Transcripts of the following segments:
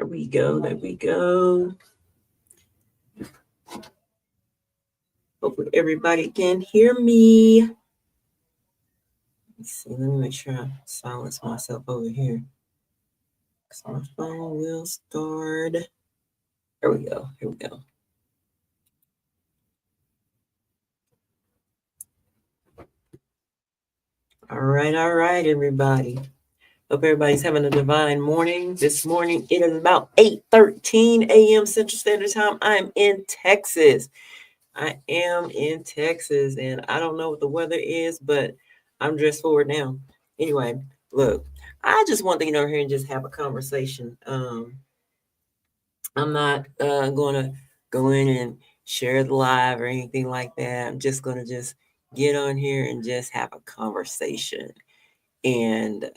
we go. There we go. Hopefully everybody can hear me. Let's see. Let me make sure I silence myself over here. So my phone will start. There we go. Here we go. All right, everybody. Hope everybody's having a divine morning. This morning it is about 8:13 a.m. Central Standard Time. I'm in Texas. I am in Texas, and I don't know what the weather is, but I'm dressed for it now. Anyway, look, I just want to get over here and just have a conversation. I'm not going to go in and share the live or anything like that. I'm just going to just get on here and just have a conversation and,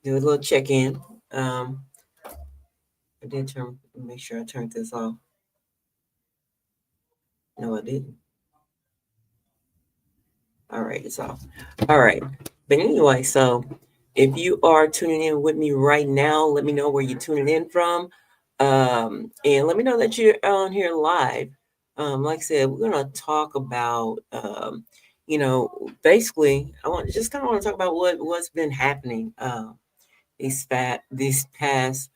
do a little check-in. I did make sure I turned this off. No, I didn't. All right, it's off. All right. But anyway, so if you are tuning in with me right now, let me know where you're tuning in from. And let me know that you're on here live. Like I said, we're going to talk about, basically, I want to talk about what's been happening these past,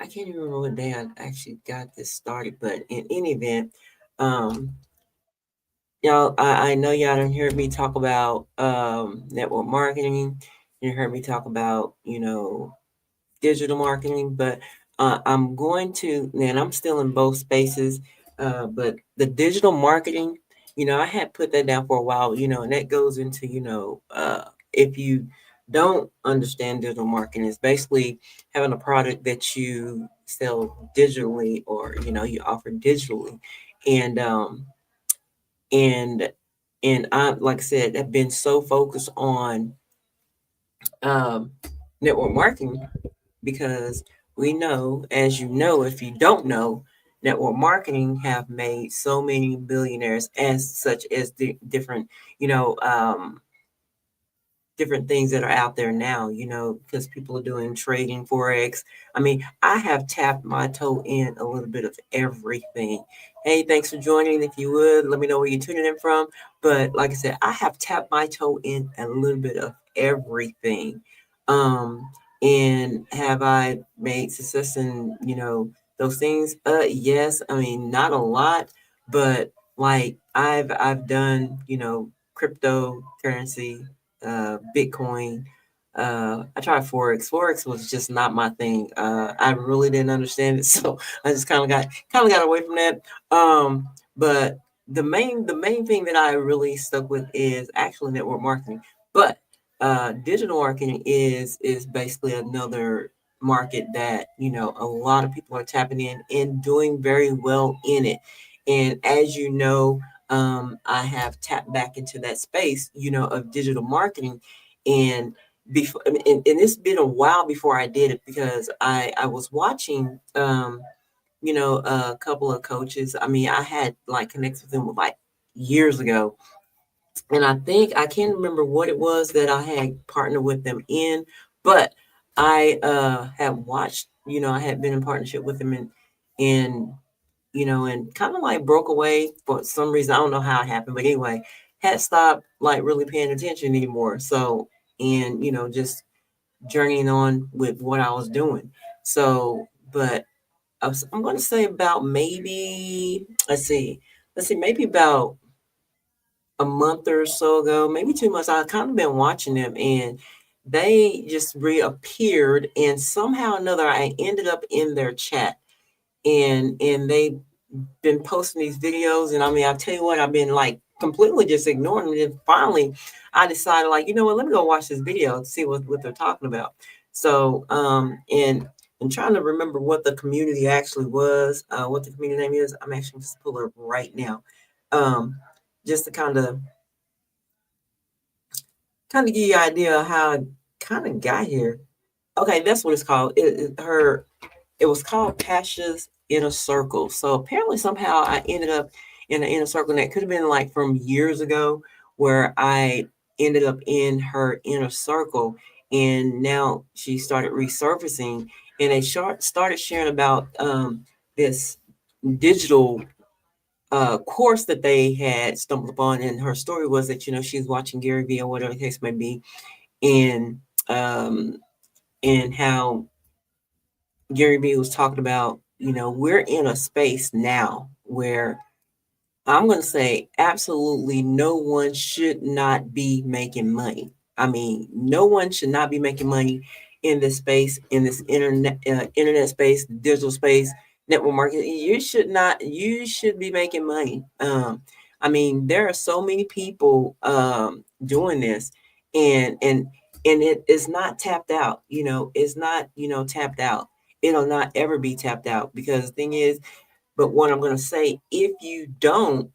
I can't even remember what day I actually got this started, but in any event, y'all, I know y'all done heard me talk about network marketing. You heard me talk about, digital marketing, but I'm going to, and I'm still in both spaces, but the digital marketing, I had put that down for a while, and that goes into, if you don't understand digital marketing, it's basically having a product that you sell digitally or, you offer digitally. And, and I, like I said, have been so focused on um, network marketing because we know, as you know, if you don't know, network marketing have made so many billionaires as such as the different, different things that are out there now, because people are doing trading, Forex. I mean, I have tapped my toe in a little bit of everything. Hey, thanks for joining. If you would, let me know where you're tuning in from. But like I said, I have tapped my toe in a little bit of everything. And have I made success in, those things? Yes. I mean, not a lot, but like I've done, cryptocurrency, Bitcoin. I tried Forex. Forex was just not my thing. I really didn't understand it, so I just kind of got away from that. But the main thing that I really stuck with is actually network marketing. But digital marketing is basically another market that a lot of people are tapping in and doing very well in it. And as you know, I have tapped back into that space, of digital marketing. And before, and it's been a while before I did it because I was watching, a couple of coaches. I mean, I had like connected with them like years ago. And I can't remember what it was that I had partnered with them in, but I had watched, I had been in partnership with them and and kind of like broke away for some reason. I don't know how it happened, but anyway, had stopped like really paying attention anymore. So, and just journeying on with what I was doing. So, but I'm going to say about maybe, maybe about a month or so ago, maybe 2 months, I kind of been watching them and they just reappeared and somehow or another I ended up in their chat and they been posting these videos, and I mean, I'll tell you what, I've been like completely just ignoring them. And then finally, I decided, like, you know what, let me go watch this video to see what they're talking about. So, and trying to remember what the community actually was, what the community name is. I'm actually just pull it up right now, just to kind of give you an idea of how I kind of got here. Okay, that's what it's called. It was called Pasha's Inner Circle. So apparently somehow I ended up in an inner circle, and that could have been like from years ago where I ended up in her inner circle. and now she started resurfacing, and they started sharing about this digital course that they had stumbled upon. And her story was that, she was watching Gary Vee or whatever the case may be, and um, and how Gary Vee was talking about, we're in a space now where I'm going to say absolutely no one should not be making money. I mean, no one should not be making money in this space, in this internet space, digital space, network marketing. You should not. You should be making money. I mean, there are so many people doing this, and it is not tapped out. It's not tapped out. It'll not ever be tapped out, because the thing is, but what I'm going to say, if you don't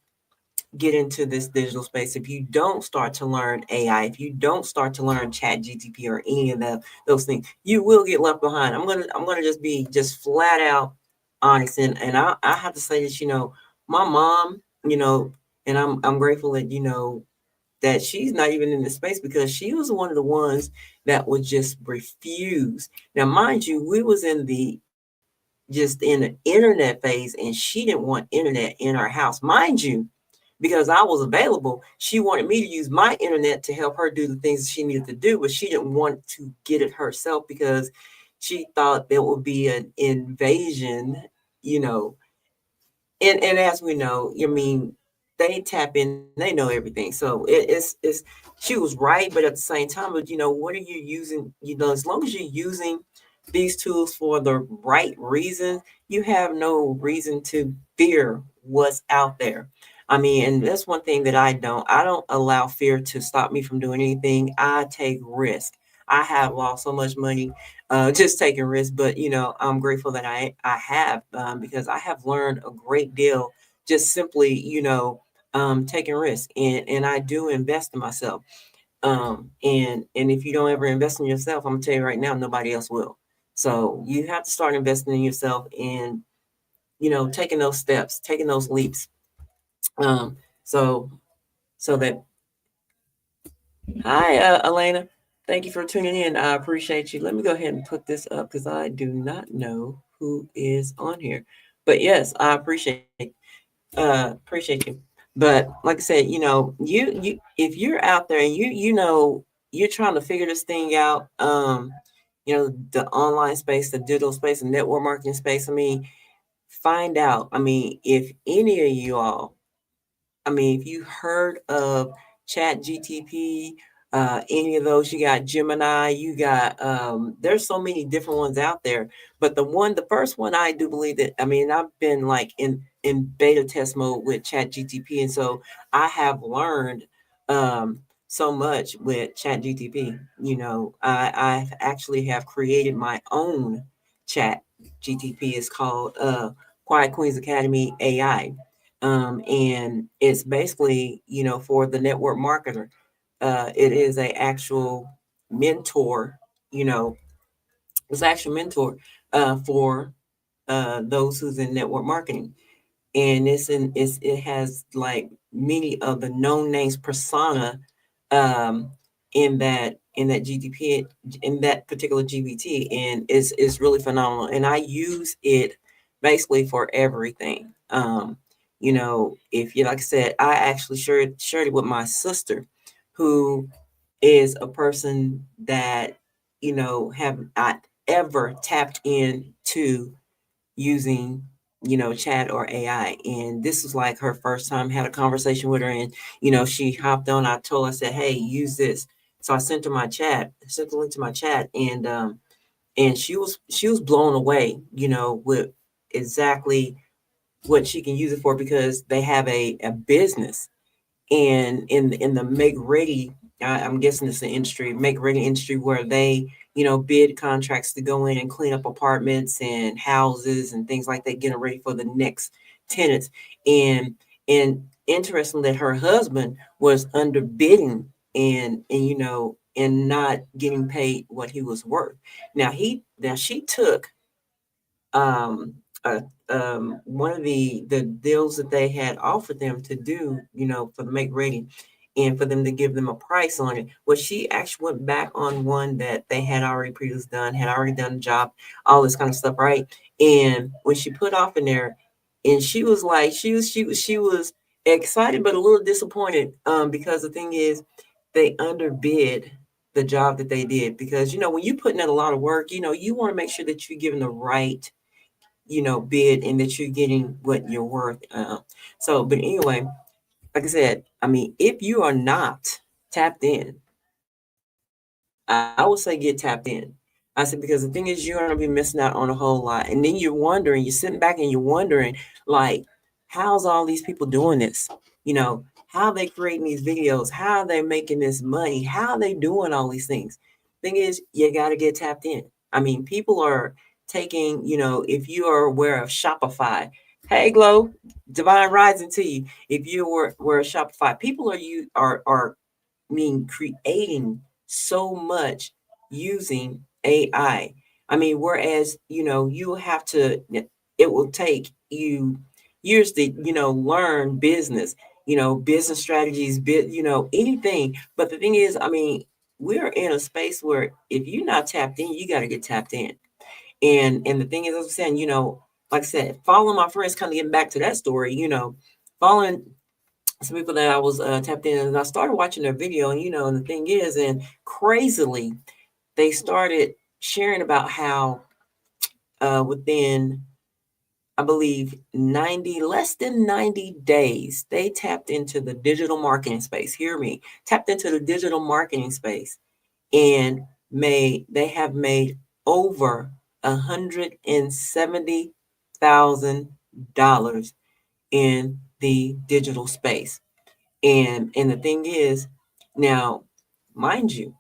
get into this digital space, if you don't start to learn AI, if you don't start to learn Chat GTP or any of those things, you will get left behind. I'm gonna just be just flat out honest, and I have to say this, my mom, and I'm grateful that that she's not even in the space, because she was one of the ones that would just refuse. Now, mind you, we was in the just in the internet phase, and she didn't want internet in our house, mind you, because I was available. She wanted me to use my internet to help her do the things she needed to do, but she didn't want to get it herself because she thought there would be an invasion, you know. And as we know, I mean, they tap in, they know everything. So it's she was right, but at the same time, but what are you using? As long as you're using these tools for the right reason, you have no reason to fear what's out there. I mean, and that's one thing that I don't allow fear to stop me from doing anything. I take risk. I have lost so much money just taking risks, but I'm grateful that I have, because I have learned a great deal just simply taking risks, and I do invest in myself. And if you don't ever invest in yourself, I'm gonna tell you right now, nobody else will. So you have to start investing in yourself, and taking those steps, taking those leaps. Um, so so that Hi, Elena. Thank you for tuning in. I appreciate you. Let me go ahead and put this up because I do not know who is on here. But yes, I appreciate you. But like I said, you if you're out there and you're trying to figure this thing out, the online space, the digital space, the network marketing space. I mean, find out. I mean, if any of you all, I mean, if you heard of Chat GTP, any of those, you got Gemini, you got there's so many different ones out there. But the first one, I do believe that, I mean, I've been like in beta test mode with Chat GTP, and so I have learned so much with Chat GTP. I actually have created my own Chat GTP. It's called Quiet Queens Academy AI, and it's basically for the network marketer. It is a actual mentor, you know it's an actual mentor for those who's in network marketing. And it has like many of the known names persona um in that GDP, in that particular GBT, and it's really phenomenal, and I use it basically for everything. If you, like I said, I actually shared it with my sister, who is a person that have not ever tapped into using chat or AI. And this was like her first time. Had a conversation with her, and she hopped on. I told her, I said, hey, use this. So I sent her my chat, sent the link to my chat, and she was blown away, with exactly what she can use it for, because they have a business. And in the make ready, I'm guessing it's the industry, make ready industry, where they bid contracts to go in and clean up apartments and houses and things like that, getting ready for the next tenants. And interesting that her husband was underbidding, and not getting paid what he was worth. Now she took um uh, one of the deals that they had offered them to do, for the make ready. and for them to give them a price on it. Well, she actually went back on one that they had already previously done, had already done the job, all this kind of stuff, right? And when she put off in there, and she was like, she was excited but a little disappointed, because the thing is, they underbid the job that they did, because when you putting in a lot of work, you want to make sure that you're giving the right bid, and that you're getting what you're worth. But anyway, like I said, I mean, if you are not tapped in, I would say get tapped in. I said, because the thing is, you're going to be missing out on a whole lot. And then you're sitting back and you're wondering, like, how's all these people doing this? How are they creating these videos? How are they making this money? How are they doing all these things? Thing is, you got to get tapped in. I mean, people are taking, if you are aware of Shopify, hey, Glow, divine rising to you. If you were Shopify, people are creating so much using AI. I mean, whereas, you have to, it will take you years to, learn business strategies, anything. But the thing is, I mean, we're in a space where if you're not tapped in, you got to get tapped in. And the thing is, as I'm saying, like I said, following my friends, kind of getting back to that story, following some people that I was tapped in, and I started watching their video, and the thing is, and crazily, they started sharing about how within, I believe, less than 90 days, they tapped into the digital marketing space. Hear me, tapped into the digital marketing space, and they have made over $170,000 in the digital space. And the thing is, now, mind you,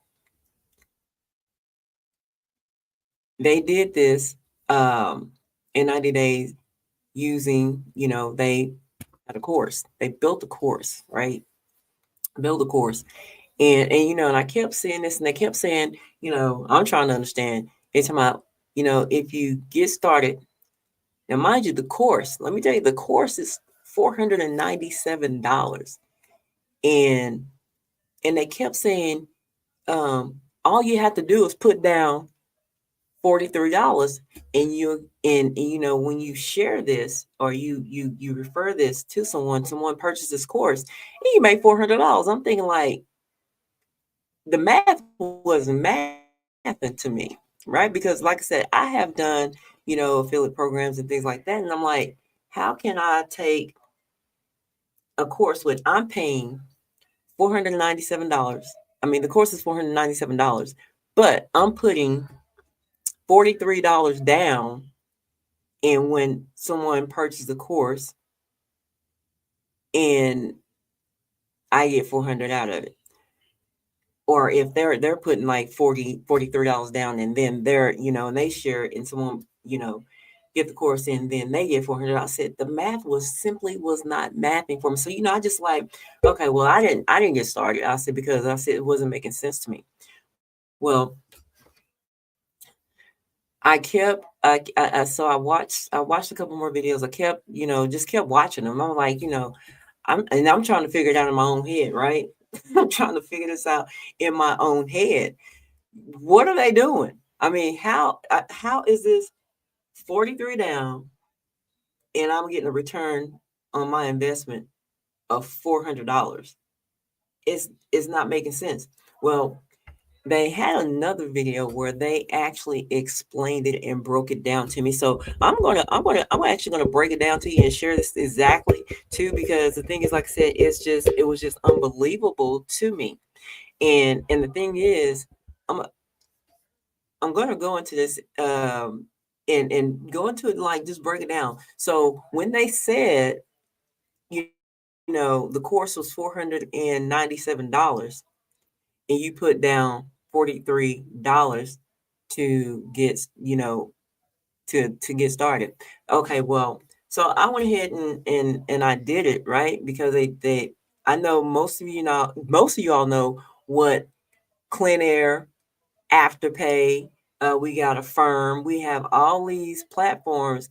they did this in 90 days using, they had a course. They built a course, right? Build a course. And I kept saying this, and they kept saying, I'm trying to understand. It's about, if you get started, now mind you, the course, let me tell you, the course is $497. And they kept saying, all you have to do is put down $43, and when you share this, or you refer this to someone purchases this course, and you make $400. I'm thinking, like, the math wasn't mathing to me, right? Because like I said, I have done affiliate programs and things like that, and I'm like, how can I take a course when I'm paying $497? I mean, the course is $497, but I'm putting $43 down, and when someone purchases the course, and I get 400 out of it. Or if they're putting like $43 down, and then they're, and they share it, and someone, get the course, and then they get 400. I said the math was not mapping for me. So, I just like, okay, well, I didn't get started. I said, because I said it wasn't making sense to me. Well, so I watched a couple more videos. I kept, just kept watching them. I'm like, I'm trying to figure it out in my own head, right? I'm trying to figure this out in my own head. What are they doing? I mean, how is this 43 down, and I'm getting a return on my investment of $400? It's not making sense. Well, they had another video where they actually explained it and broke it down to me. So I'm actually gonna break it down to you and share this exactly too, because the thing is, like I said, it was just unbelievable to me. And the thing is, I'm gonna go into this and go into it, like, just break it down. So when they said, you the course was $497, and you put down $43 to get, to get started. Okay, well, so I went ahead and I did it, right? Because they I know most of you all know what Cleanair, Afterpay, we got Affirm, we have all these platforms.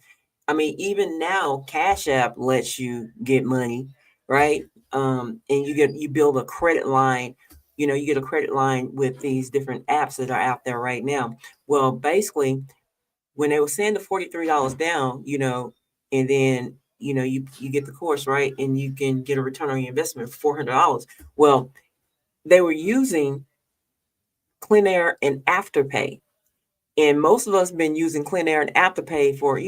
I mean, even now, Cash App lets you get money, right? and you build a credit line. You get a credit line with these different apps that are out there right now. Well, basically, when they were saying the $43 down, and then you get the course, right, and you can get a return on your investment for $400. Well, they were using CleanAir and Afterpay. And most of us have been using CleanAir and Afterpay for,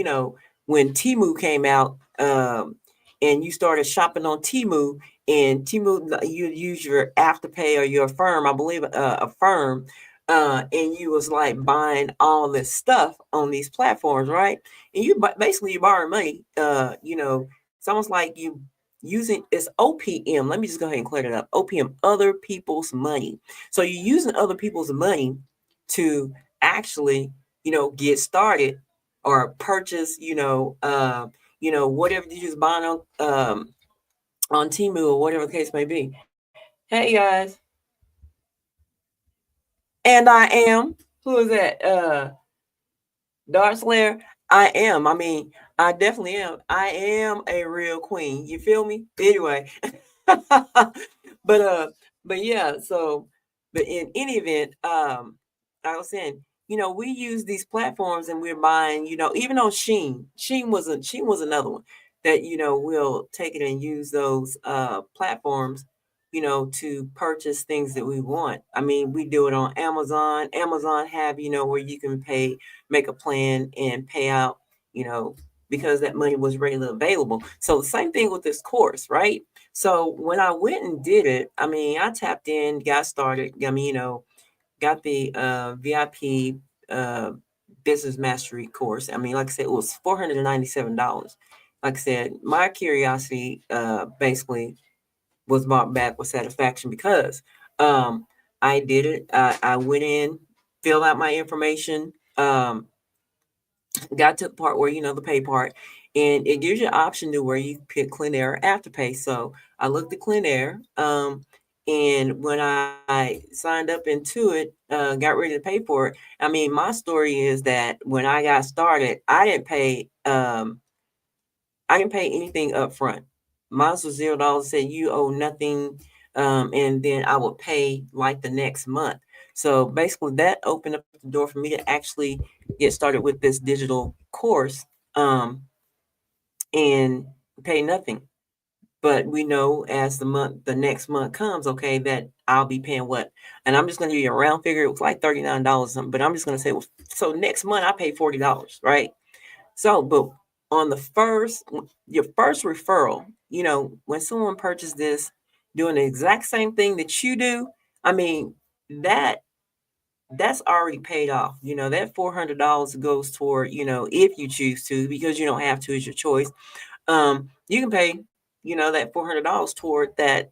when Temu came out, and you started shopping on Temu, and Temu, you use your Afterpay or your Affirm, I believe, Affirm, and you was like buying all this stuff on these platforms, right? And basically you borrow money. It's almost like you using, it's OPM. Let me just go ahead and clear it up. OPM, other people's money. So you're using other people's money to actually, get started or purchase, whatever you just buying on Temu or whatever the case may be. Hey guys, and I am. Who is that? Dark Slayer. I am. I mean, I definitely am. I am a real queen. You feel me? Anyway, but but yeah. So, but in any event, I was saying, we use these platforms and we're buying. Even on Sheen. Sheen was another one that we'll take it and use those platforms, to purchase things that we want. I mean, we do it on Amazon. Amazon have, where you can make a plan and pay out, because that money was readily available. So the same thing with this course, right? So when I went and did it, I mean, I tapped in, got started. I mean, got the VIP business mastery course. I mean, like I said, it was $497. Like I said, my curiosity basically was brought back with satisfaction because I did it. I went in, filled out my information, got to the part where, the pay part, and it gives you an option to where you pick CleanAir or Afterpay. So I looked at CleanAir, and when I signed up into it, got ready to pay for it. I mean, my story is that when I got started, I didn't pay anything up front. Mine was $0. Said you owe nothing, and then I would pay like the next month. So basically, that opened up the door for me to actually get started with this digital course, and pay nothing. But we know as the next month comes, okay, that I'll be paying what, and I'm just going to give you a round figure. It was like $39 something, but I'm just going to say, well, so next month I pay $40, right? So, but on your first referral, when someone purchased this, doing the exact same thing that you do, I mean, that's already paid off. That $400 goes toward, if you choose to, because you don't have to, is your choice. You can pay, that $400 toward that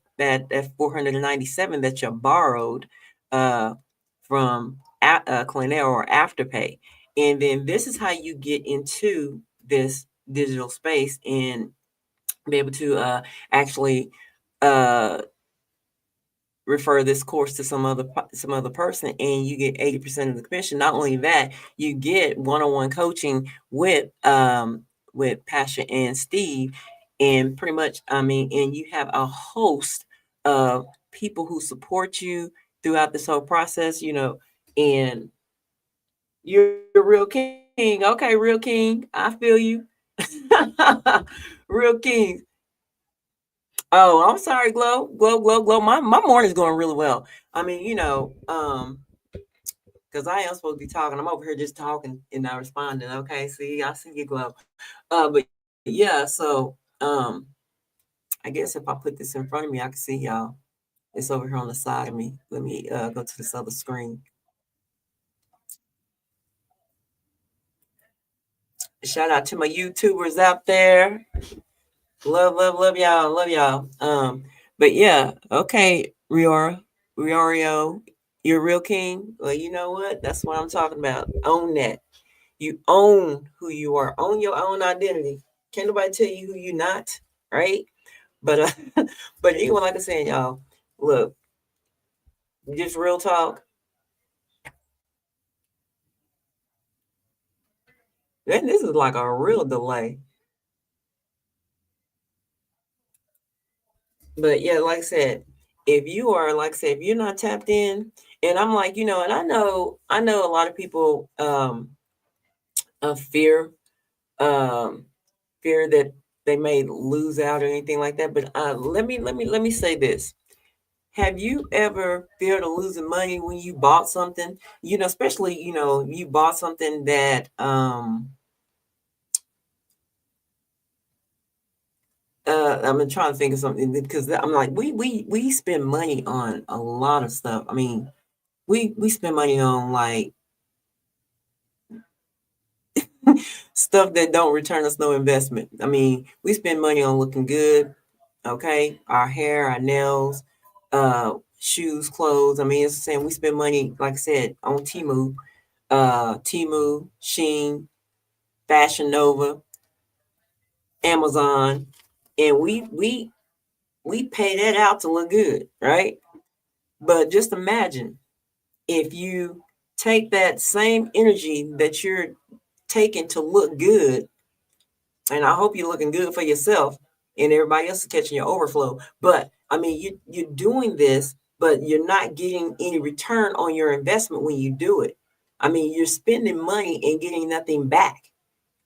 497 that you borrowed from CleanAir or Afterpay. And then this is how you get into this digital space and be able to actually refer this course to some other person, and you get 80% of the commission. Not only that, you get one-on-one coaching with Pasha and Steve, and pretty much, I mean, and you have a host of people who support you throughout this whole process, and you're a real king. Okay, real king, I feel you. Real king. Oh, I'm sorry, Glow. Glow, Glow, Glow. My morning's going really well. I mean, because I am supposed to be talking. I'm over here just talking and not responding. Okay, see, I see you, Glow. But yeah, so I guess if I put this in front of me, I can see y'all. It's over here on the side of me. Let me go to this other screen. Shout out to my YouTubers out there. Love, love, love y'all. Love y'all. But yeah, okay, Riorio, you're a real king. Well, you know what? That's what I'm talking about. Own that. You own who you are. Own your own identity. Can't nobody tell you who you're not, right? But but even like I said, y'all, look, just real talk. And this is like a real delay. But yeah, like I said, if you are, like I said, if you're not tapped in, and I'm like, and I know a lot of people of um fear that they may lose out or anything like that. But let me say this. Have you ever feared of losing money when you bought something? Especially, you bought something that I'm trying to think of something because I'm like, we spend money on a lot of stuff. I mean, we spend money on like stuff that don't return us no investment. I mean, we spend money on looking good, okay? Our hair, our nails, shoes, clothes. I mean, it's the same. We spend money, like I said, on Temu, Sheen, Fashion Nova, Amazon, and we pay that out to look good, right? But just imagine if you take that same energy that you're taking to look good, and I hope you're looking good for yourself and everybody else is catching your overflow. But I mean, you're doing this, but you're not getting any return on your investment when you do it. I mean, you're spending money and getting nothing back.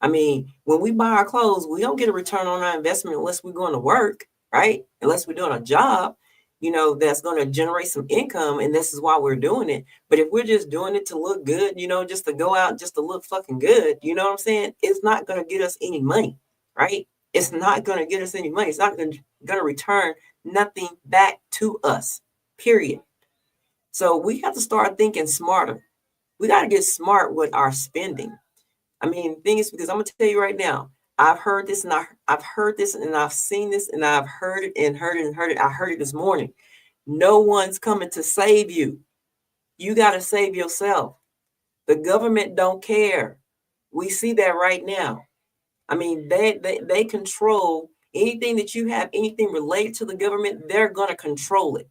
I mean, when we buy our clothes, we don't get a return on our investment unless we're going to work, right? Unless we're doing a job, that's going to generate some income. And this is why we're doing it. But if we're just doing it to look good, just to go out, just to look fucking good, you know what I'm saying? It's not going to get us any money, right? It's not going to get us any money. It's not going to return nothing back to us, period. So we have to start thinking smarter. We got to get smart with our spending. I mean, the thing is, because I'm gonna tell you right now, I've heard this and I've heard this and I've seen this and I've heard it and heard it and heard it. I heard it this morning. No one's coming to save you. You got to save yourself. The government don't care. We see that right now. I mean, they control anything that you have, anything related to the government. They're gonna control it.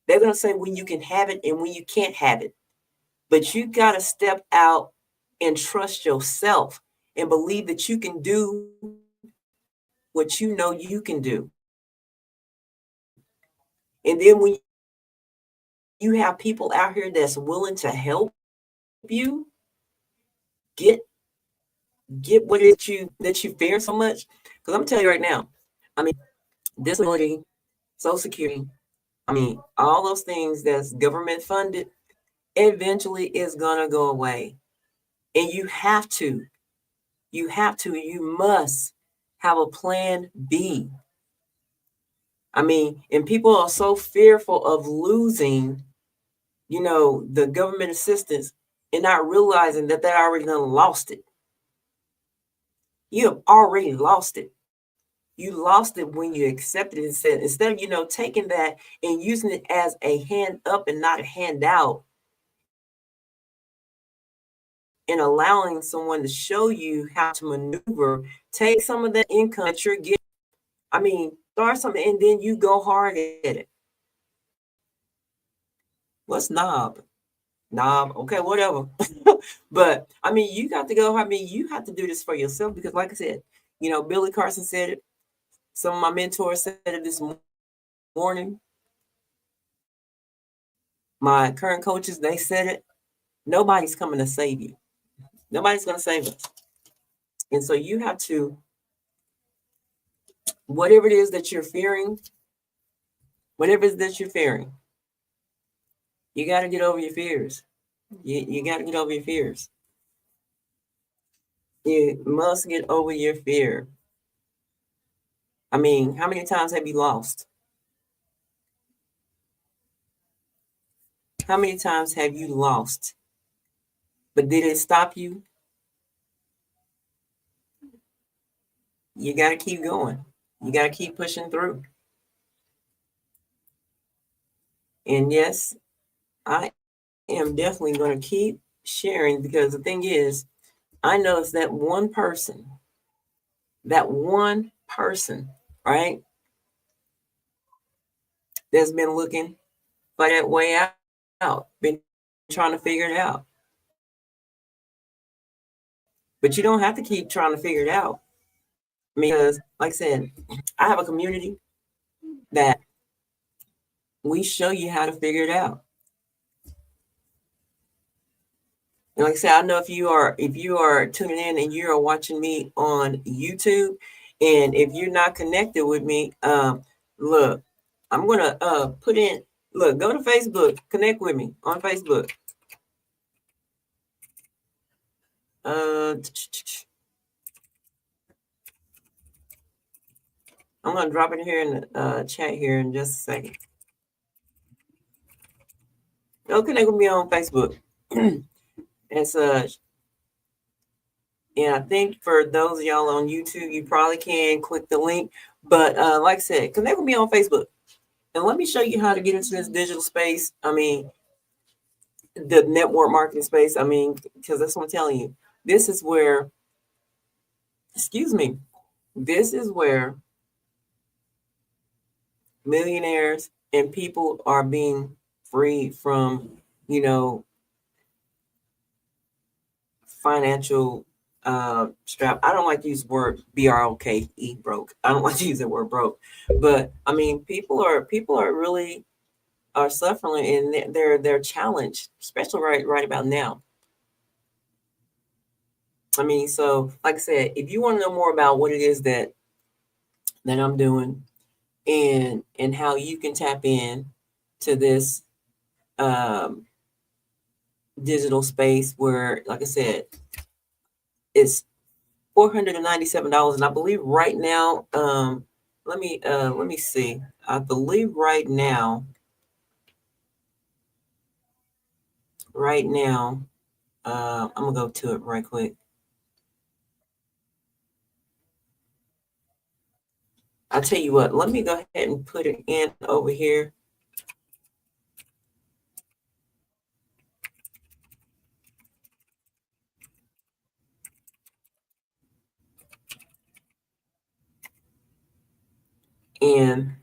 They're gonna say when you can have it and when you can't have it. But you got to step out and trust yourself and believe that you can do what you know you can do. And then when you have people out here that's willing to help you get what it is that you fear so much. Because I'm telling you right now, I mean, disability, Social Security, I mean, all those things that's government funded eventually is gonna go away. And you must have a plan B. I mean, and people are so fearful of losing, the government assistance and not realizing that they already done lost it. You have already lost it. You lost it when you accepted it instead of, taking that and using it as a hand up and not a handout and allowing someone to show you how to maneuver, take some of that income that you're getting. I mean, start something and then you go hard at it. What's knob, okay, whatever. But I mean, you got to go. I mean, you have to do this for yourself because, like I said, Billy Carson said it. Some of my mentors said it this morning. My current coaches, they said it. Nobody's coming to save you. Nobody's going to save us. And so you have to, whatever it is that you're fearing, whatever it is that you're fearing, you got to get over your fears. You got to get over your fears. You must get over your fear. I mean, how many times have you lost? How many times have you lost? But did it stop you? You got to keep going. You got to keep pushing through. And yes, I am definitely going to keep sharing because the thing is, I know it's that one person, right, that's been looking for that way out, been trying to figure it out. But you don't have to keep trying to figure it out because, like I said, I have a community. that we show you how to figure it out. And like I said, I know if you are tuning in and you are watching me on YouTube, and if you're not connected with me, look, I'm gonna put in, look, go to Facebook, connect with me on Facebook. I'm gonna drop it here in the chat here in just a second. Go connect with me on Facebook and such. And I think for those of y'all on YouTube, you probably can click the link. But like I said, connect with me on Facebook. And let me show you how to get into this digital space. I mean, the network marketing space. I mean, because that's what I'm telling you. This is where, excuse me, this is where millionaires and people are being freed from, you know, financial strap. I don't like to use the word BROKE, broke. I don't like to use the word broke. But I mean, people are really are suffering, and they're challenged, especially right about now. I mean, so like I said, if you want to know more about what it is that I'm doing, and how you can tap in to this um, digital space where, like I said, it's $497, and I believe right now, let me see. I believe right now, I'm gonna go to it right quick. I'll tell you what, let me go ahead and put it in over here. And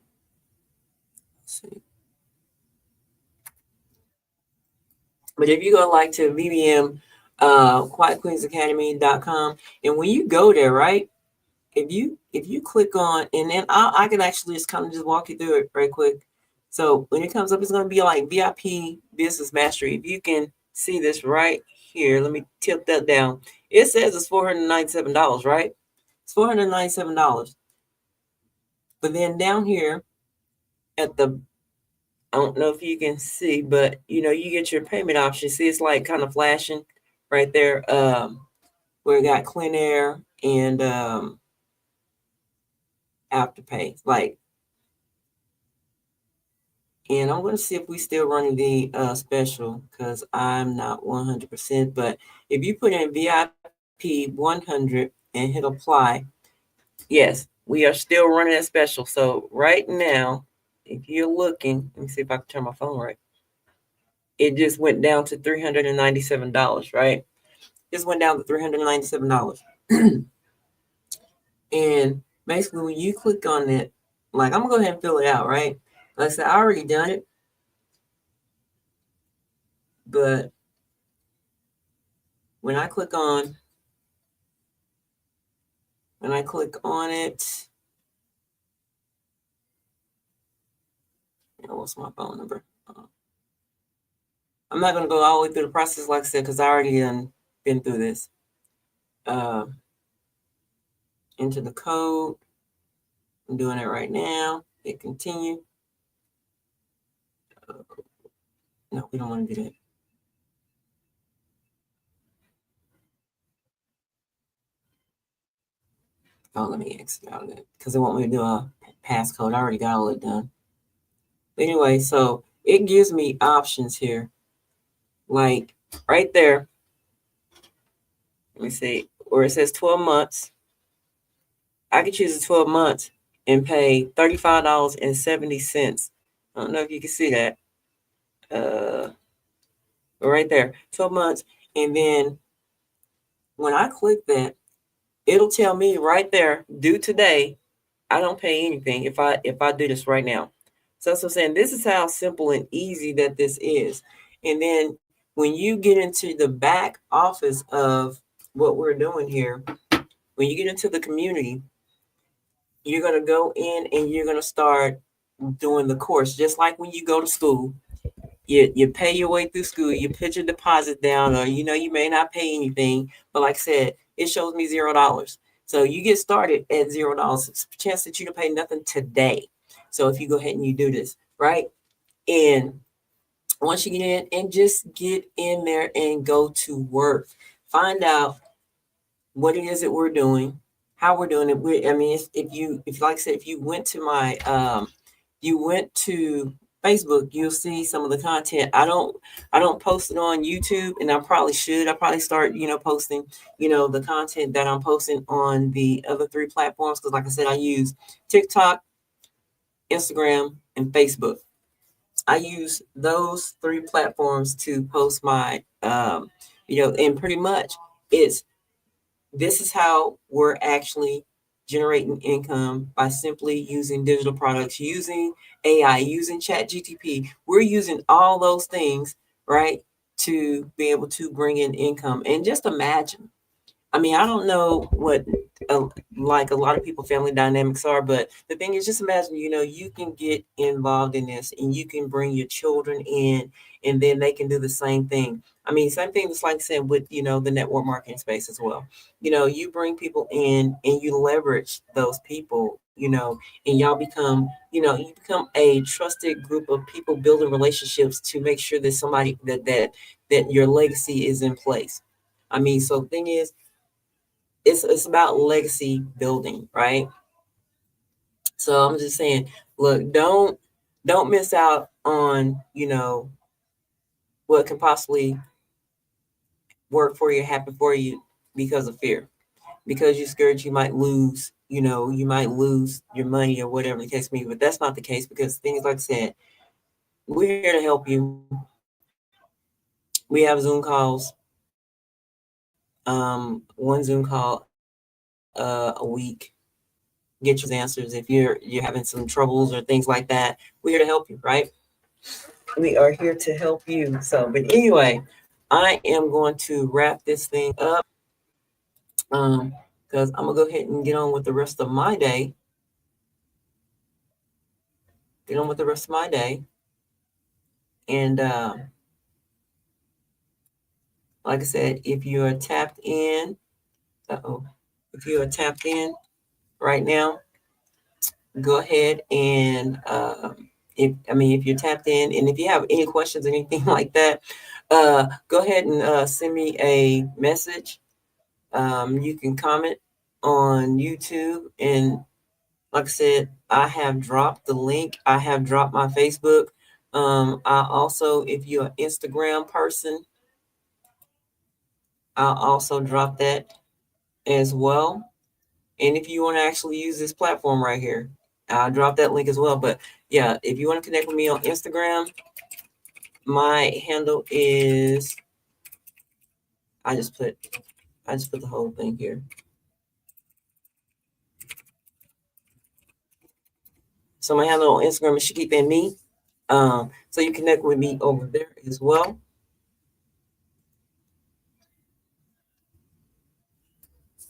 let's see. But if you go like to VBM, quietqueensacademy.com, and when you go there, right? If you click on, and then I can actually just kind of just walk you through it right quick. So when it comes up, it's going to be like VIP Business Mastery. If you can see this right here, let me tilt that down. It says it's $497, right? It's $497. But then down here at the, I don't know if you can see, but you know, you get your payment option. See, it's like kind of flashing right there, where it got Clean Air and Afterpay. Like, and I'm going to see if we still running the special, because I'm not 100%. But if you put in VIP 100 and hit apply, yes, we are still running a special. So right now, if you're looking, let me see if I can turn my phone right. It just went down to $397, right? Just went down to $397. And basically, when you click on it, like, I'm going to go ahead and fill it out, right? Like I said, I already done it. But when I click on it, what's my phone number? I'm not going to go all the way through the process, like I said, because I already been through this. Enter the code. I'm doing it right now. Hit continue. No, we don't want to do that. Oh, let me exit out of it because they want me to do a passcode. I already got all it done. But anyway, so it gives me options here. Like right there. Let me see where it says 12 months. I could choose the 12 months and pay $35.70. I don't know if you can see that. Right there, 12 months. And then when I click that, it'll tell me right there, due today, I don't pay anything if I do this right now. So that's what I'm saying. This is how simple and easy that this is. And then when you get into the back office of what we're doing here, when you get into the community, you're going to go in and you're going to start doing the course. Just like when you go to school, you pay your way through school, you put your deposit down, or you may not pay anything. But like I said, it shows me $0. So you get started at $0. It's a chance that you don't pay nothing today. So if you go ahead and you do this, right? And once you get in, and just get in there and go to work. Find out what it is that we're doing, how we're doing it. I mean, if like I said, if you went to you went to Facebook, you'll see some of the content. I don't post it on YouTube, and I probably should. I probably start, posting, the content that I'm posting on the other three platforms, because like I said, I use TikTok, Instagram, and Facebook. I use those three platforms to post my, and pretty much it's this is how we're actually generating income by simply using digital products, using AI, using ChatGTP. We're using all those things, right, to be able to bring in income. And just imagine, I mean, I don't know what like a lot of people family dynamics are, but the thing is, just imagine, you can get involved in this and you can bring your children in, and then they can do the same thing. I mean, same thing is like I said with, the network marketing space as well. You bring people in and you leverage those people, and y'all become, you become a trusted group of people building relationships to make sure that somebody that your legacy is in place. I mean, so the thing is, it's about legacy building, right? So I'm just saying, look, don't miss out on, what can possibly work for you, happen for you because of fear. Because you're scared you might lose, you might lose your money or whatever the case may be. But that's not the case, because things like I said, we're here to help you. We have Zoom calls, one Zoom call a week. Get your answers if you're having some troubles or things like that. We're here to help you, right? We are here to help you. So, but anyway, I am going to wrap this thing up, because I'm gonna go ahead and get on with the rest of my day. Get on with the rest of my day, and like I said, if you are tapped in, if you are tapped in right now, go ahead and if you're tapped in, and if you have any questions or anything like that, go ahead and send me a message. You can comment on YouTube, and like I said, I have dropped the link. I have dropped my Facebook. I also, if you're an Instagram person, I'll also drop that as well. And if you want to actually use this platform right here, I'll drop that link as well. But yeah, if you want to connect with me on Instagram, my handle is, I just put the whole thing here. So my handle on Instagram is Shakita and me. So you connect with me over there as well.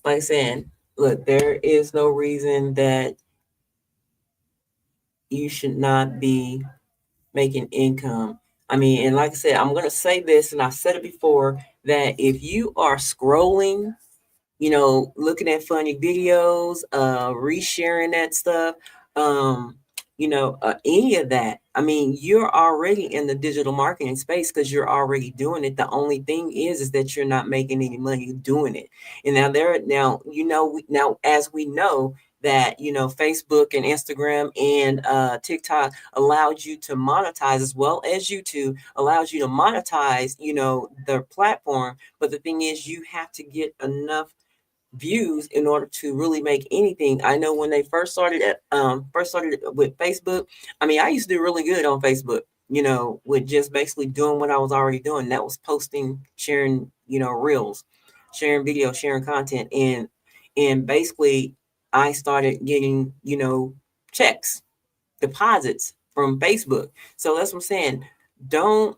Like I said, look, there is no reason that you should not be making income. I mean, and like I said, I'm gonna say this, and I said it before, that if you are scrolling, looking at funny videos, resharing that stuff, any of that. I mean, you're already in the digital marketing space because you're already doing it. The only thing is that you're not making any money doing it. And now as we know that Facebook and Instagram and TikTok allowed you to monetize, as well as YouTube allows you to monetize, their platform. But the thing is, you have to get enough views in order to really make anything. I know when they first started with Facebook, I mean, I used to do really good on Facebook, with just basically doing what I was already doing. That was posting, sharing, reels, sharing videos, sharing content. And basically I started getting, checks, deposits from Facebook. So that's what I'm saying. Don't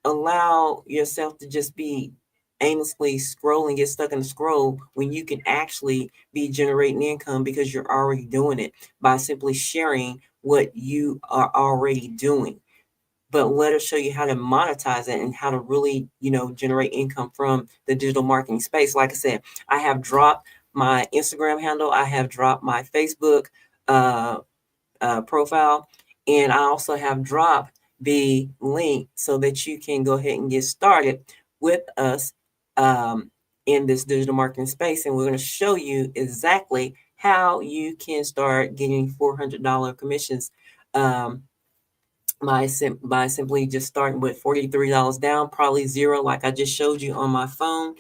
allow yourself to just be aimlessly scrolling, get stuck in the scroll, when you can actually be generating income, because you're already doing it by simply sharing what you are already doing, but let us show you how to monetize it and how to really, generate income from the digital marketing space. Like I said, I have dropped my Instagram handle, I have dropped my Facebook uh, profile, and I also have dropped the link so that you can go ahead and get started with us in this digital marketing space. And we're going to show you exactly how you can start getting $400 commissions by simply just starting with $43 down, probably zero, like I just showed you on my phone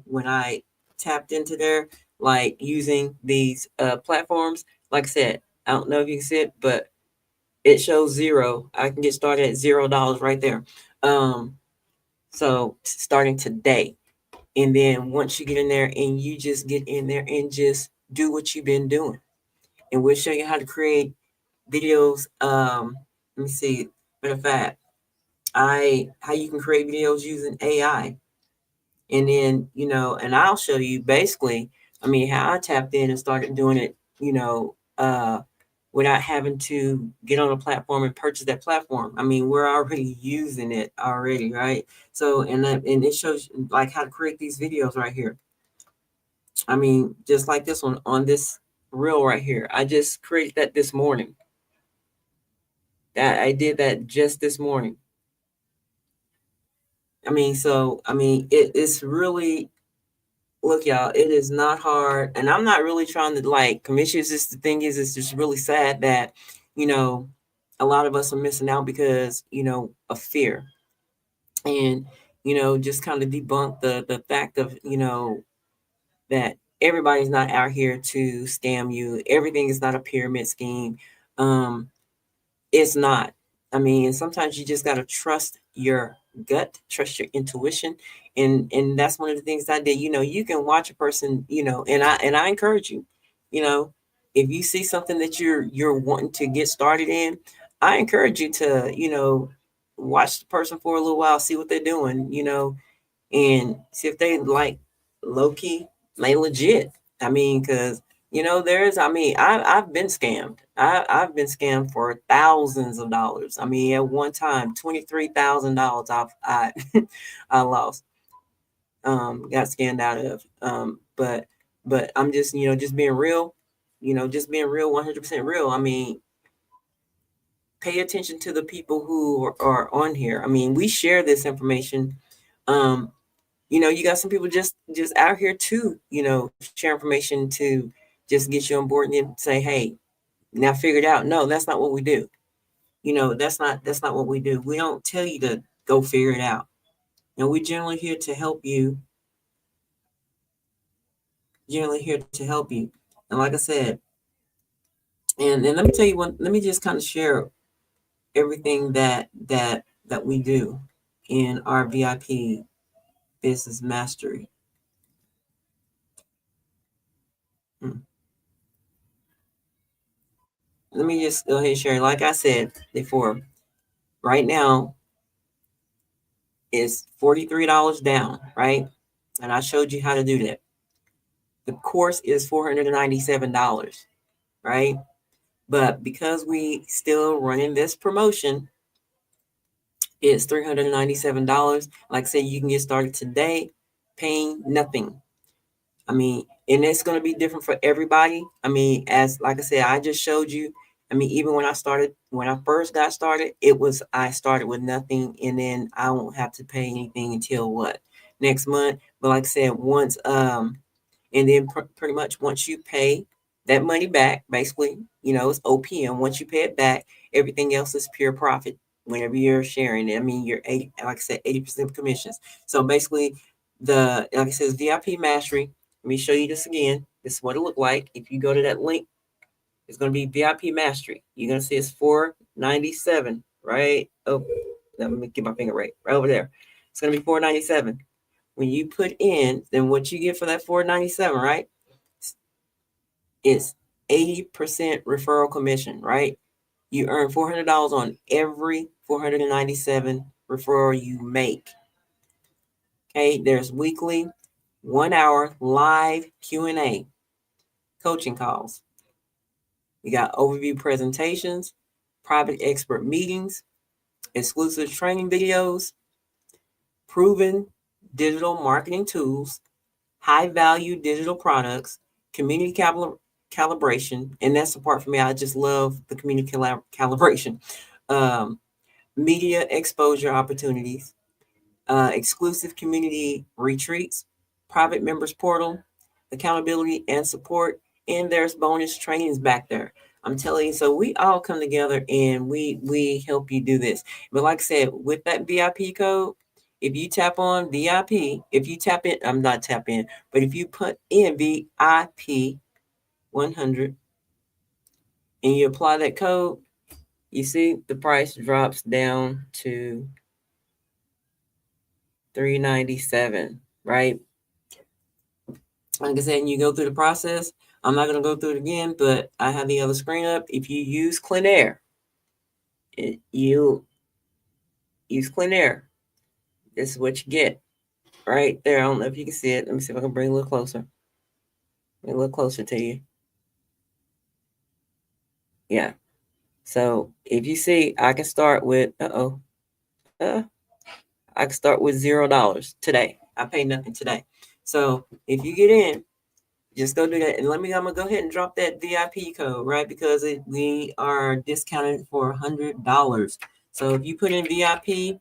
when I tapped into there, like using these platforms. Like I said, I don't know if you can see it, but it shows zero. I can get started at $0 right there. So starting today. And then once you get in there and you just get in there and just do what you've been doing. And we'll show you how to create videos. Let me see. Matter of fact, how you can create videos using AI. And then, and I'll show you basically, how I tapped in and started doing it, without having to get on a platform and purchase that platform. We're already using it already, right? So, and it shows like how to create these videos right here. Just like this one on this reel right here. I just created that this morning. That I did that just this morning. It's really, look, y'all, it is not hard. And I'm not really trying to like commissions. Just the thing is, it's just really sad that, a lot of us are missing out because, of fear. And, just kind of debunk the fact of, that everybody's not out here to scam you. Everything is not a pyramid scheme. Um, It's not. And sometimes you just gotta trust your gut, trust your intuition, and that's one of the things I did. You can watch a person, and I encourage you, you know, if you see something that you're wanting to get started in, I encourage you to, watch the person for a little while, see what they're doing, and see if they like low key, like legit. Because I've been scammed. I've been scammed for thousands of dollars. At one time, $23,000 I lost, got scammed out of. But I'm just just being real, just being real, 100% real. Pay attention to the people who are on here. We share this information. Um, you got some people just out here to share information to just get you on board and then say, hey, now figure it out. No, that's not what we do. That's not what we do. We don't tell you to go figure it out. We're generally here to help you. Generally here to help you. And like I said, and let me tell you one. Let me just kind of share everything that we do in our VIP business mastery. Hmm. Let me just go ahead and share. Like I said before, right now is $43 down, right? And I showed you how to do that. The course is $497, right? But because we still running this promotion, it's $397. Like I said, you can get started today, paying nothing. And it's going to be different for everybody. As like I said, I just showed you. Even when I first got started, I started with nothing, and then I won't have to pay anything until what, next month. But like I said, and then pretty much once you pay that money back, basically, it's OPM. Once you pay it back, everything else is pure profit. Whenever you're sharing it, you're 80, like I said, 80% commissions. So basically, like I said, VIP Mastery. Let me show you this again. This is what it looked like. If you go to that link, it's going to be VIP Mastery. You're going to see it's $497, right? Oh, let me get my finger right over there. It's going to be $497. When you put in, then what you get for that $497, right? It's 80% referral commission, right? You earn $400 on every 497 referral you make. Okay, there's weekly 1 hour live Q&A coaching calls. We got overview presentations, private expert meetings, exclusive training videos, proven digital marketing tools, high value digital products, community calibration. And that's the part for me. I just love the community calibration. Um, Media exposure opportunities, exclusive community retreats, private members portal, accountability and support, and there's bonus trainings back there. I'm telling you, so we all come together and we help you do this. But like I said, with that VIP code, if you tap on VIP, if you tap in, I'm not tap in, but if you put in VIP 100 and you apply that code, you see the price drops down to $397, right? Like I said, and you go through the process. I'm not going to go through it again, but I have the other screen up. If you use Cleanair, you use Cleanair. This is what you get right there. I don't know if you can see it. Let me see if I can bring it a little closer. A little closer to you. Yeah. So if you see, I can start with, I can start with $0 today. I pay nothing today. So if you get in, just go do that. And I'm gonna go ahead and drop that VIP code, right? Because we are discounted for $100. So if you put in VIP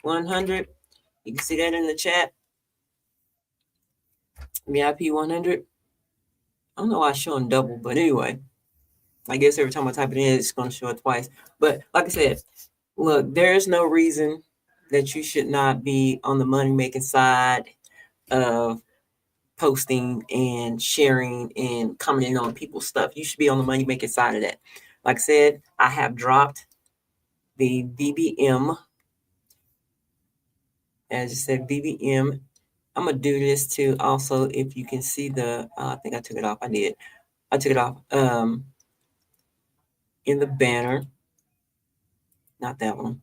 100, you can see that in the chat. VIP 100. I don't know why it's showing double, but anyway, I guess every time I type it in, it's going to show it twice. But like I said, look, there's no reason that you should not be on the money making side of posting and sharing and commenting on people's stuff. You should be on the money making side of that. Like I said, I have dropped the BBM. As I said, BBM. I'm gonna do this too. Also, if you can see the, I think I took it off. I did. I took it off. In the banner, not that one,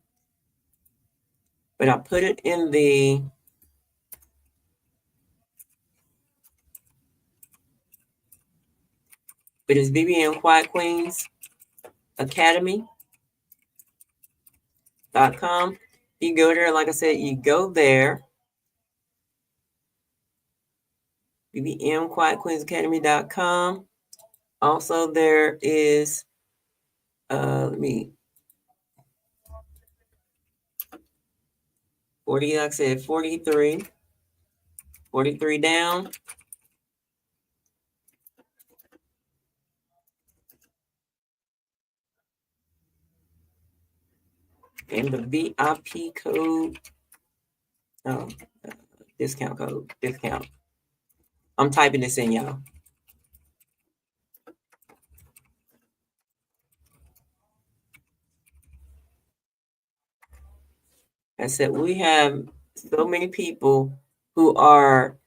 but I put it in the. It is BBM Quiet Queens Academy.com. You go there, like I said, you go there. BBM Quiet Queens Academy.com. Also, there is, let me, 40, like I said, 43 down. And the VIP code, discount code, discount. I'm typing this in, y'all. I said, we have so many people who are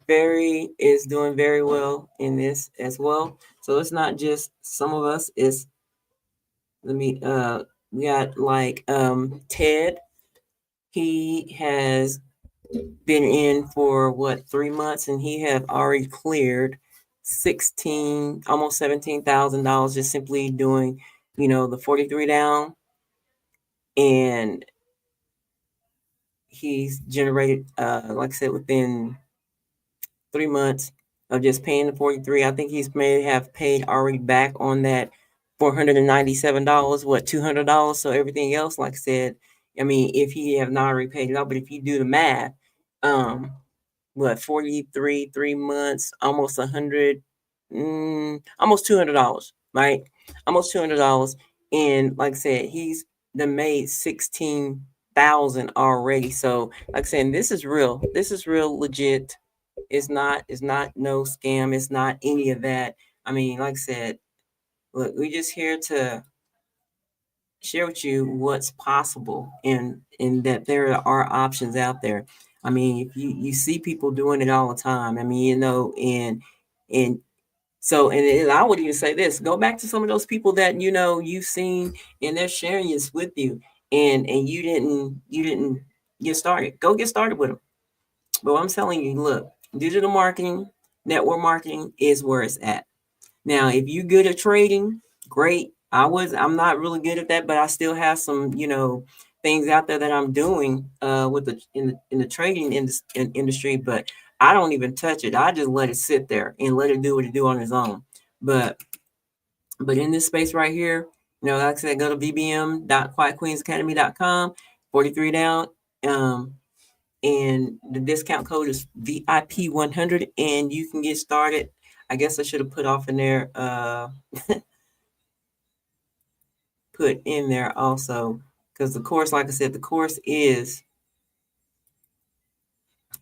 is doing very well in this as well. So it's not just some of us, it's, we got like Ted. He has been in for what, 3 months, and he have already cleared almost $17,000 just simply doing, the 43 down. And he's generated, like I said, within 3 months of just paying the 43. I think he's may have paid already back on that $497, what, $200. So everything else, like I said, I mean, if he have not already paid it out, but if you do the math, what, 43, 3 months, almost 100, almost $200, right? Almost $200. And like I said, he's made 16,000 already. So like I said, this is real. This is real legit. It's not no scam. It's not any of that. I mean, like I said, look, we're just here to share with you what's possible and that there are options out there. I mean, if you see people doing it all the time. I mean, and so and I would even say this: go back to some of those people that you've seen and they're sharing this with you, and you didn't get started. Go get started with them. But I'm telling you, look, digital marketing, network marketing is where it's at. Now, if you're good at trading, great. I'm not really good at that, but I still have some, things out there that I'm doing with the trading industry, but I don't even touch it. I just let it sit there and let it do what it do on its own. But in this space right here, like I said, go to vbm.quietqueensacademy.com, 43 down. And the discount code is VIP 100, and you can get started. I guess I should have put off in there, put in there also, because the course, like I said, the course is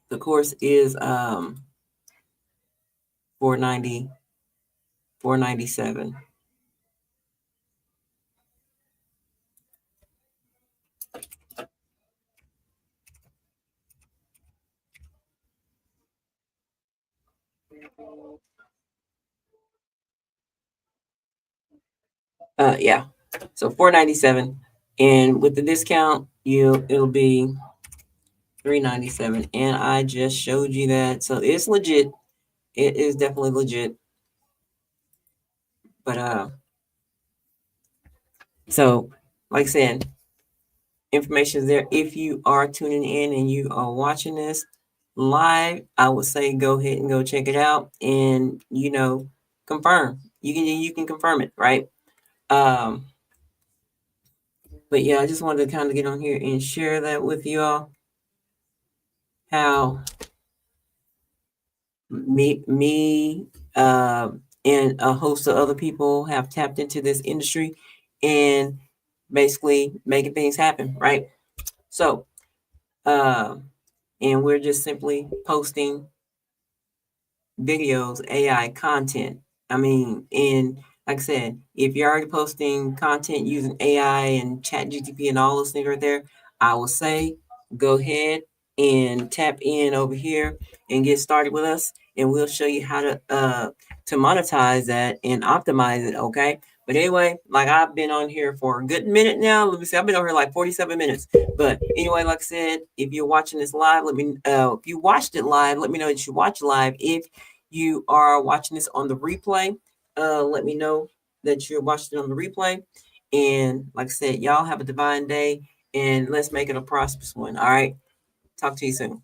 490, 497. Yeah. So 497. And with the discount, it'll be 397. And I just showed you that. So it's legit. It is definitely legit. But so like I said, information is there. If you are tuning in and you are watching this live, I would say go ahead and go check it out and confirm. You can confirm it, right? But yeah, I just wanted to kind of get on here and share that with you all. How me and a host of other people have tapped into this industry and basically making things happen, right? So and we're just simply posting videos, AI content. I mean, and like I said, if you're already posting content using AI and Chat GTP and all those things right there, I will say go ahead and tap in over here and get started with us, and we'll show you how to monetize that and optimize it. Okay. But anyway, like I've been on here for a good minute now. Let me see, I've been on here like 47 minutes. But anyway, like I said, if you're watching this live, if you watched it live, let me know that you watch live. If you are watching this on the replay, let me know that you're watching it on the replay. And like I said, y'all have a divine day and let's make it a prosperous one. All right. Talk to you soon.